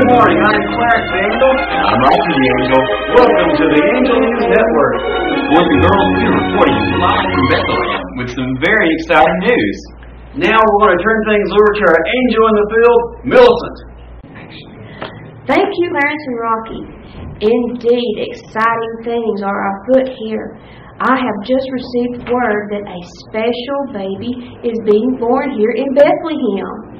morning. I'm Clarence Angel. I'm Rocky the Angel. Welcome to the Angel News Network. Boys and girls, we're reporting live from Bethlehem with some very exciting news. Now we're going to turn things over to our angel in the field, Millicent. Thank you, Clarence and Rocky. Indeed, exciting things are afoot here. I have just received word that a special baby is being born here in Bethlehem.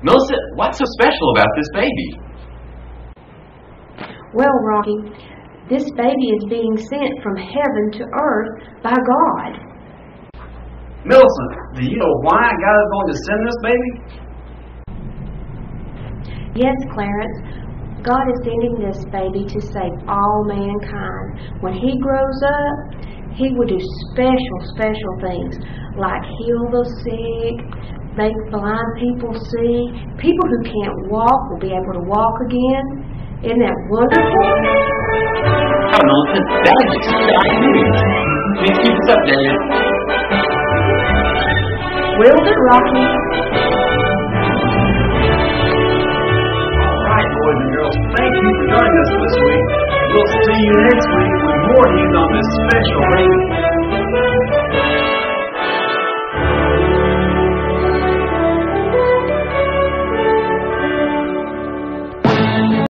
Melissa, what's so special about this baby? Well, Rocky, this baby is being sent from heaven to earth by God. Millicent, do you know why God is going to send this baby? Yes, Clarence. God is sending this baby to save all mankind. When he grows up, he will do special things like heal the sick, make blind people see. People who can't walk will be able to walk again. Isn't that wonderful? Oh, Melissa, that is exciting news. Please keep us updated. Will do, Rocky. All right, boys and girls, thank you for joining us this week. We'll see you next week with more news on this special baby.